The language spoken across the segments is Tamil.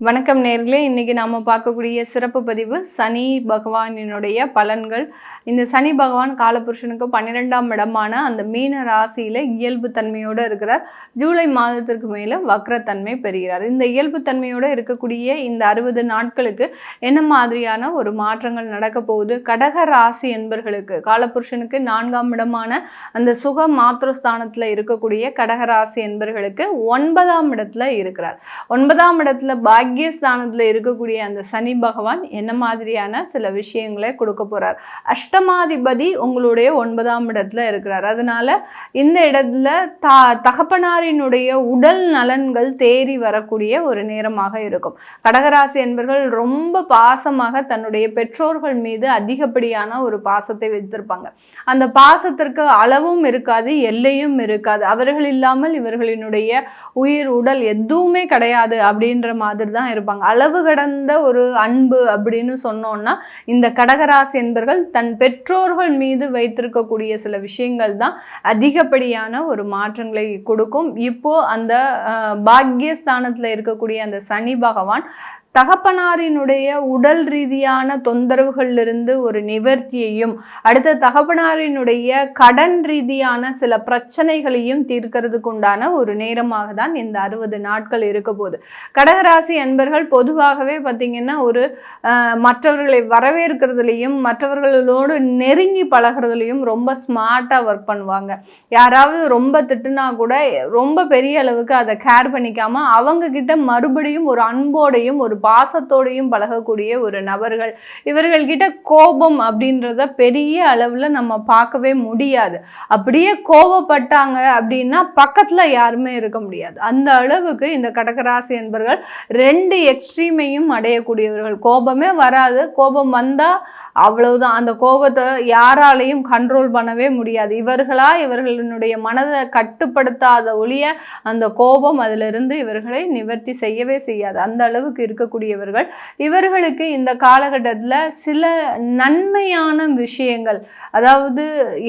வணக்கம் நேர்களே, இன்னைக்கு நாம பார்க்கக்கூடிய சிறப்பு பதிவு சனி பகவானினுடைய பலன்கள். இந்த சனி பகவான் காலபுருஷனுக்கு 12ஆம் இடமான அந்த மீன ராசியில இயல்பு தன்மையோடு இருக்கிறார். ஜூலை மாதத்திற்கு மேல வக்ரத்தன்மை பெறுகிறார். இந்த இயல்பு தன்மையோடு இருக்கக்கூடிய இந்த 60 நாட்களுக்கு என்ன மாதிரியான ஒரு மாற்றங்கள் நடக்க போகுது? கடக ராசி என்பர்களுக்கு காலபுருஷனுக்கு 4ஆம் இடமான அந்த சுக மாத்ருஸ்தானத்துல இருக்கக்கூடிய கடக ராசி என்பர்களுக்கு 9ஆம் இடத்துல இருக்கிறார். 9ஆம் இடத்துல பாக்கியஸ்தானத்தில் இருக்கக்கூடிய அந்த சனி பகவான் என்ன மாதிரியான சில விஷயங்களை கொடுக்க போறார்? அஷ்டமாதிபதி உங்களுடைய 9ஆம் இடத்துல இருக்கிறார். அதனால இந்த இடத்துல தகப்பனாரினுடைய உடல் நலன்கள் தேறி வரக்கூடிய ஒரு நேரமாக இருக்கும். கடகராசி என்பவர்கள் ரொம்ப பாசமாக தன்னுடைய பெற்றோர்கள் மீது அதிகப்படியான ஒரு பாசத்தை வைத்திருப்பாங்க. அந்த பாசத்திற்கு அளவும் இருக்காது, எல்லையும் இருக்காது. அவர்கள் இல்லாமல் இவர்களினுடைய உயிர் உடல் எதுவுமே கிடையாது அப்படின்ற மாதிரி தான் இருப்பாங்க. அளவு கடந்த ஒரு அன்பு அப்படின்னு சொன்னோம்னா இந்த கடகராசி என்பவர்கள் தன் பெற்றோர்கள் மீது வைத்திருக்கக்கூடிய சில விஷயங்கள் தான் அதிகப்படியான ஒரு மாற்றங்களை கொடுக்கும். இப்போ அந்த பாக்கியஸ்தானத்துல இருக்கக்கூடிய அந்த சனி பகவான் தகப்பனாரினுடைய உடல் ரீதியான தொந்தரவுகளிலிருந்து ஒரு நிவர்த்தியையும், அடுத்த தகப்பனாரினுடைய கடன் ரீதியான சில பிரச்சனைகளையும் தீர்க்கிறதுக்கு உண்டான ஒரு நேரமாக தான் இந்த 60 நாட்கள் இருக்க போகுது. கடகராசி என்பர்கள் பொதுவாகவே பார்த்திங்கன்னா ஒரு மற்றவர்களை வரவேற்கிறதுலையும் மற்றவர்களோடு நெருங்கி பழகிறதுலையும் ரொம்ப ஸ்மார்ட்டாக ஒர்க் பண்ணுவாங்க. யாராவது ரொம்ப திட்டுனா கூட ரொம்ப பெரிய அளவுக்கு அதை கேர் பண்ணிக்காமல் அவங்க கிட்ட மறுபடியும் ஒரு அன்போடையும் ஒரு பாசத்தோடையும் பழகக்கூடிய ஒரு நபர்கள். இவர்கள்கிட்ட கோபம் அப்படின்றத பெரிய அளவில் நம்ம பார்க்கவே முடியாது. அப்படியே கோபப்பட்டாங்க அப்படின்னா பக்கத்தில் யாருமே இருக்க முடியாது. அந்த அளவுக்கு இந்த கடகராசி என்பவர்கள் 2 எக்ஸ்ட்ரீமையும் அடையக்கூடியவர்கள். கோபமே வராது, கோபம் வந்தால் அவ்வளவுதான். அந்த கோபத்தை யாராலையும் கண்ட்ரோல் பண்ணவே முடியாது. இவர்களுடைய மனதை கட்டுப்படுத்தாத ஒழிய அந்த கோபம் அதிலிருந்து இவர்களை நிவர்த்தி செய்யவே செய்யாது. அந்த அளவுக்கு இருக்கக்கூடியவர்கள். இவர்களுக்கு இந்த காலகட்டத்தில் சில நன்மையான விஷயங்கள், அதாவது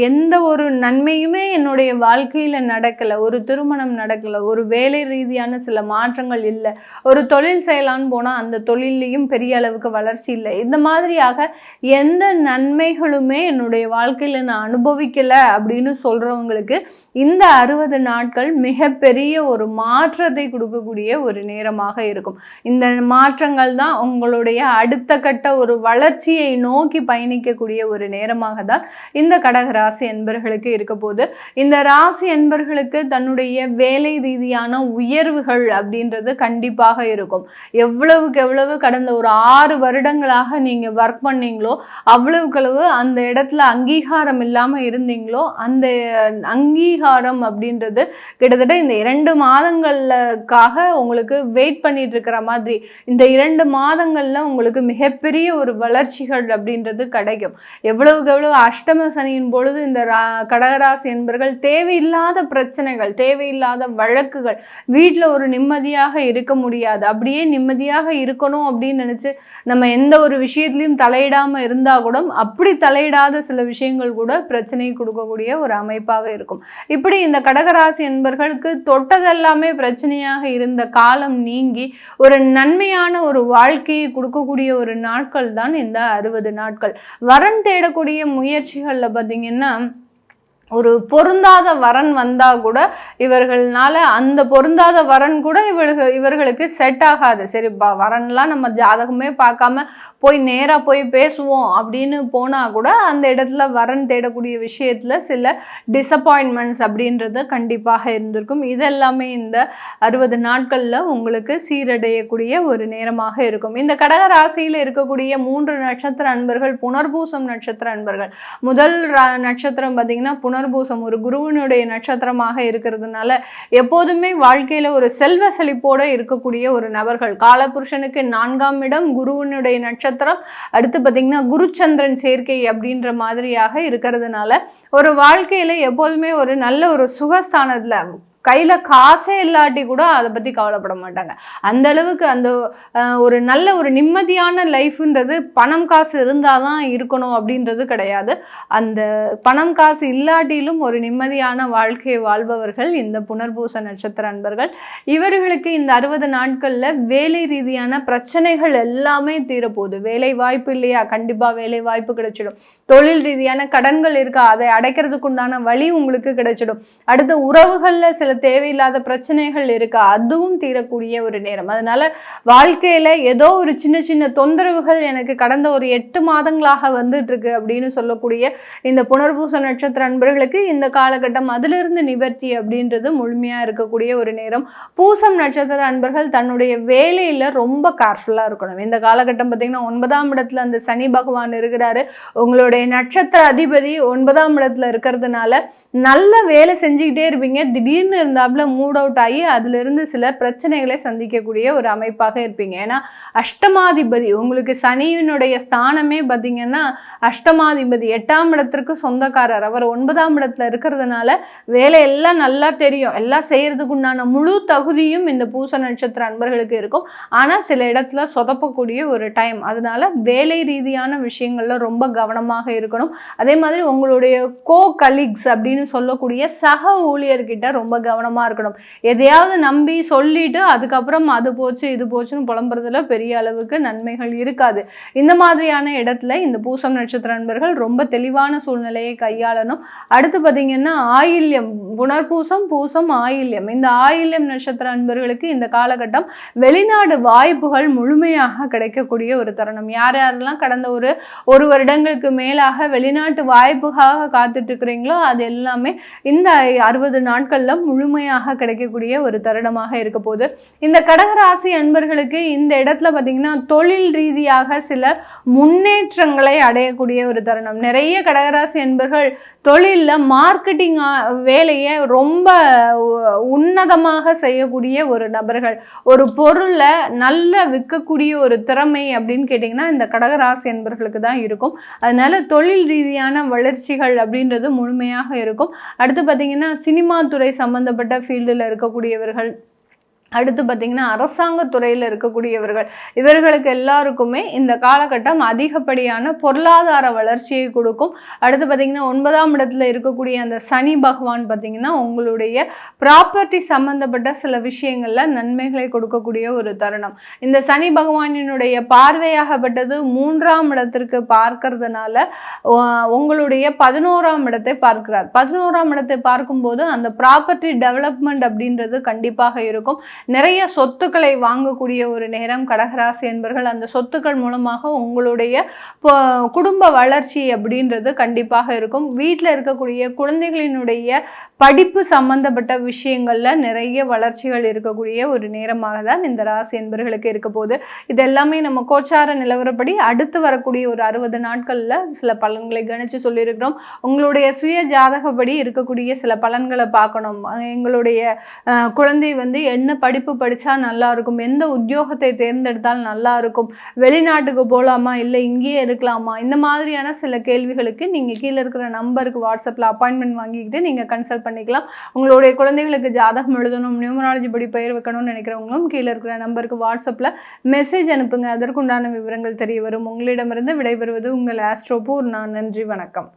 எந்த ஒரு நன்மையுமே என்னுடைய வாழ்க்கையில் நடக்கலை, ஒரு திருமணம் நடக்கலை, ஒரு வேலை ரீதியான சில மாற்றங்கள் இல்லை, ஒரு தொழில் செய்யலான்னு போனால் அந்த தொழிலையும் பெரிய அளவுக்கு வளர்ச்சி இல்லை, இந்த மாதிரியாக எந்த நன்மைகளுமே என்னுடைய வாழ்க்கையில் நான் அனுபவிக்கலை அப்படின்னு சொல்கிறவங்களுக்கு இந்த 60 நாட்கள் மிகப்பெரிய ஒரு மாற்றத்தை கொடுக்கக்கூடிய ஒரு நேரமாக இருக்கும். இந்த மாற்றங்கள் தான் உங்களுடைய அடுத்த கட்ட ஒரு வளர்ச்சியை நோக்கி பயணிக்கக்கூடிய ஒரு நேரமாக தான் இந்த கடகராசி என்பர்களுக்கு இருக்க போது. இந்த ராசி என்பர்களுக்கு தன்னுடைய வேலை ரீதியான உயர்வுகள் அப்படின்றது கண்டிப்பாக இருக்கும். எவ்வளவுக்கு எவ்வளவு கடந்த ஒரு 6 வருடங்களாக நீங்கள் ஒர்க் பண்ணீங்களோ அவ்வளவுக்களவு அந்த இடத்துல அங்கீகாரம் இல்லாமல் இருந்தீங்களோ அந்த அங்கீகாரம் அப்படின்றது கிட்டத்தட்ட இந்த 2 மாதங்களுக்காக உங்களுக்கு வெயிட் பண்ணிட்டு இருக்கிற மாதிரி இந்த 2 மாதங்கள்ல உங்களுக்கு மிகப்பெரிய ஒரு வளர்ச்சிகள் அப்படின்றது கிடைக்கும். எவ்வளவுக்கு எவ்வளவு அஷ்டம சனியின் பொழுது இந்த கடகராசி என்பவர்கள் தேவையில்லாத பிரச்சனைகள், தேவையில்லாத வழக்குகள், வீட்டில் ஒரு நிம்மதியாக இருக்க முடியாது. அப்படியே நிம்மதியாக இருக்கணும் அப்படின்னு நினைச்சு நம்ம எந்த ஒரு விஷயத்திலையும் தலையிடாம இருந்தா கூட அப்படி தலையிடாத சில விஷயங்கள் கூட பிரச்சனை கொடுக்கக்கூடிய ஒரு அமைப்பாக இருக்கும். இப்படி இந்த கடகராசி என்பவர்களுக்கு தொட்டதெல்லாமே பிரச்சனையாக இருந்த காலம் நீங்கி ஒரு நன்மையான ஒரு வாழ்க்கையை கொடுக்கக்கூடிய ஒரு நாட்கள் தான் இந்த 60 நாட்கள். வரன் தேடக்கூடிய முயற்சிகளில் பார்த்தீங்கன்னா ஒரு பொருந்தாத வரன் வந்தால் கூட இவர்களால அந்த பொருந்தாத வரன் கூட இவர்களுக்கு செட் ஆகாது. சரி, வரன்லாம் நம்ம ஜாதகமே பார்க்காம போய் நேராக போய் பேசுவோம் அப்படின்னு போனால் கூட அந்த இடத்துல வரன் தேடக்கூடிய விஷயத்தில் சில டிசப்பாயின்மெண்ட்ஸ் அப்படின்றது கண்டிப்பாக இருந்திருக்கும். இதெல்லாமே இந்த 60 நாட்களில் உங்களுக்கு சீரடையக்கூடிய ஒரு நேரமாக இருக்கும். இந்த கடக ராசியில் இருக்கக்கூடிய 3 நட்சத்திர அன்பர்கள் புனர்பூசம் நட்சத்திர அன்பர்கள். முதல் நட்சத்திரம் பார்த்தீங்கன்னா புனர்பூசம் ஒரு குருவினுடைய நட்சத்திரமாக இருக்கிறதுனால எப்போதுமே வாழ்க்கையில ஒரு செல்வ செழிப்போட இருக்கக்கூடிய ஒரு நபர்கள். காலபுருஷனுக்கு 4ஆம் இடம் குருவினுடைய நட்சத்திரம், அடுத்து பார்த்தீங்கன்னா குருச்சந்திரன் சேர்க்கை அப்படின்ற மாதிரியாக இருக்கிறதுனால ஒரு வாழ்க்கையில எப்போதுமே ஒரு நல்ல ஒரு சுகஸ்தானத்துல கையில் காசே இல்லாட்டி கூட அதை பற்றி கவலைப்பட மாட்டாங்க. அந்த அளவுக்கு அந்த ஒரு நல்ல ஒரு நிம்மதியான லைஃப்ன்றது பணம் காசு இருந்தால் தான் இருக்கணும் அப்படின்றது கிடையாது. அந்த பணம் காசு இல்லாட்டிலும் ஒரு நிம்மதியான வாழ்க்கையை வாழ்பவர்கள் இந்த புனர்பூச நட்சத்திர அன்பர்கள். இவர்களுக்கு இந்த 60 நாட்களில் வேலை ரீதியான பிரச்சனைகள் எல்லாமே தீரப்போகுது. வேலை வாய்ப்பு இல்லையா, கண்டிப்பாக வேலை வாய்ப்பு கிடைச்சிடும். தொழில் ரீதியான கடன்கள் இருக்கா, அதை அடைக்கிறதுக்கு உண்டான வழி உங்களுக்கு கிடைச்சிடும். அடுத்த உறவுகளில் சில தேவையில்லாத பிரச்சனைகள் இருக்கா, அதுவும் தீரக்கூடிய ஒரு நேரம். அதனால வாழ்க்கையில ஏதோ ஒரு சின்ன சின்ன தொந்தரவுகள் எனக்கு கடந்த ஒரு 8 மாதங்களாக வந்துட்டு இருக்கு அப்படின்னு சொல்லக்கூடிய இந்த புனர்பூச நட்சத்திர அன்பர்களுக்கு இந்த காலகட்டம் அதிலிருந்து நிவர்த்தி அப்படின்றது முழுமையா இருக்கக்கூடிய ஒரு நேரம். பூசம் நட்சத்திர அன்பர்கள் தன்னுடைய வேலையில ரொம்ப கேர்ஃபுல்லா இருக்கணும். இந்த காலகட்டம் பார்த்தீங்கன்னா 9ஆம் இடத்துல அந்த சனி பகவான் இருக்கிறாரு. உங்களுடைய நட்சத்திர அதிபதி 9ஆம் இடத்துல இருக்கிறதுனால நல்ல வேலை செஞ்சுக்கிட்டே இருப்பீங்க. திடீர்னு இருந்தாப்புல மூட் அவுட் ஆகி அதிலிருந்து சில பிரச்சனைகளை சந்திக்கக்கூடிய ஒரு அமைப்பாக இருப்பீங்க. ஏன்னா அஷ்டமாதிபதி உங்களுக்கு சனியினுடைய ஸ்தானமே பார்த்தீங்கன்னா அஷ்டமாதிபதி 8ஆம் இடத்திற்கு சொந்தக்காரர். அவர் 9ஆம் இடத்துல இருக்கிறதுனால வேலையெல்லாம் நல்லா தெரியும். எல்லாம் செய்யறதுக்கு உண்டான முழு தகுதியும் இந்த பூச நட்சத்திர அன்பர்களுக்கு இருக்கும். ஆனால் சில இடத்துல சொதப்பக்கூடிய ஒரு டைம். அதனால வேலை ரீதியான விஷயங்கள்ல ரொம்ப கவனமாக இருக்கணும். அதே மாதிரி உங்களுடைய கலீக்ஸ் அப்படின்னு சொல்லக்கூடிய சக ஊழியர்கிட்ட ரொம்ப கவனமா இருக்கணும். எதையாவது நம்பி சொல்லிட்டு அதுக்கப்புறம் அது போச்சு இது போச்சுன்னு புலம்புறதுல பெரிய அளவுக்கு நன்மைகள் இருக்காது. இந்த மாதிரியான இடத்துல இந்த பூசம் நட்சத்திர நண்பர்கள் ரொம்ப தெளிவான சூழ்நிலையை கையாளணும். அடுத்து பார்த்தீங்கன்னா ஆயில்யம், புனர்பூசம், பூசம், ஆயில்யம். இந்த ஆயில்யம் நட்சத்திர அன்பர்களுக்கு இந்த காலகட்டம் வெளிநாடு வாய்ப்புகள் முழுமையாக கிடைக்கக்கூடிய ஒரு தருணம். யார் யாரெல்லாம் கடந்த ஒரு வருடங்களுக்கு மேலாக வெளிநாட்டு வாய்ப்புக்காக காத்துட்டு இருக்கிறீங்களோ அது எல்லாமே இந்த 60 நாட்கள்ல முழுமையாக கிடைக்கக்கூடிய ஒரு தருணமாக இருக்க போது. இந்த கடகராசி அன்பர்களுக்கு இந்த இடத்துல பார்த்தீங்கன்னா தொழில் ரீதியாக சில முன்னேற்றங்களை அடையக்கூடிய ஒரு தருணம். நிறைய கடகராசி அன்பர்கள் தொழிலில் மார்க்கெட்டிங் வேலையை ரொம்ப உன்னதமாக செய்யக்கூடிய ஒரு நபர்கள். ஒரு பொருளை நல்ல விற்கக்கூடிய ஒரு திறமை அப்படின்னு கேட்டிங்கன்னா இந்த கடகராசி அன்பர்களுக்கு தான் இருக்கும். அதனால தொழில் ரீதியான வளர்ச்சிகள் அப்படின்றது முழுமையாக இருக்கும். அடுத்து பார்த்தீங்கன்னா சினிமா துறை சம்பந்தப்பட்ட ஃபீல்டில் இருக்கக்கூடியவர்கள், அடுத்து பார்த்தீங்கன்னா அரசாங்க துறையில் இருக்கக்கூடியவர்கள், இவர்களுக்கு எல்லாருக்குமே இந்த காலகட்டம் அதிகப்படியான பொருளாதார வளர்ச்சியை கொடுக்கும். அடுத்து பார்த்தீங்கன்னா 9ஆம் இடத்துல இருக்கக்கூடிய அந்த சனி பகவான் பார்த்தீங்கன்னா உங்களுடைய ப்ராப்பர்ட்டி சம்பந்தப்பட்ட சில விஷயங்களில் நன்மைகளை கொடுக்கக்கூடிய ஒரு தருணம். இந்த சனி பகவானினுடைய பார்வையாகப்பட்டது 3ஆம் இடத்திற்கு பார்க்கறதுனால உங்களுடைய 11ஆம் இடத்தை பார்க்கிறார். 11ஆம் இடத்தை பார்க்கும்போது அந்த ப்ராப்பர்ட்டி டெவலப்மெண்ட் அப்படின்றது கண்டிப்பாக இருக்கும். நிறைய சொத்துக்களை வாங்கக்கூடிய ஒரு நேரம் கடகராசி என்பர்கள். அந்த சொத்துக்கள் மூலமாக உங்களுடைய குடும்ப வளர்ச்சி அப்படின்றது கண்டிப்பாக இருக்கும். வீட்டில் இருக்கக்கூடிய குழந்தைகளினுடைய படிப்பு சம்பந்தப்பட்ட விஷயங்கள்ல நிறைய வளர்ச்சிகள் இருக்கக்கூடிய ஒரு நேரமாக தான் இந்த ராசி என்பர்களுக்கு இருக்க போது. இது எல்லாமே நம்ம கோச்சார நிலவரப்படி அடுத்து வரக்கூடிய ஒரு 60 நாட்கள்ல சில பலன்களை கணிச்சு சொல்லியிருக்கிறோம். உங்களுடைய சுய ஜாதகப்படி இருக்கக்கூடிய சில பலன்களை பார்க்கணும். எங்களுடைய குழந்தை என்ன படிப்பு படித்தா நல்லா இருக்கும், எந்த உத்தியோகத்தை தேர்ந்தெடுத்தால் நல்லா இருக்கும், வெளிநாட்டுக்கு போகலாமா இல்லை இங்கேயே இருக்கலாமா, இந்த மாதிரியான சில கேள்விகளுக்கு நீங்கள் கீழே இருக்கிற நம்பருக்கு வாட்ஸ்அப்பில் அப்பாயின்மெண்ட் வாங்கிக்கிட்டு நீங்கள் கன்சல்ட் பண்ணிக்கலாம். உங்களுடைய குழந்தைகளுக்கு ஜாதகம் எழுதணும், நியூமராலஜி படி பெயர் வைக்கணும்னு நினைக்கிறவங்களும் கீழே இருக்கிற நம்பருக்கு வாட்ஸ்அப்பில் மெசேஜ் அனுப்புங்க. அதற்குண்டான விவரங்கள் தெரிய வரும். உங்களிடமிருந்து விடைபெறுவது உங்கள் ஆஸ்ட்ரோபூர்ணா. நன்றி, வணக்கம்.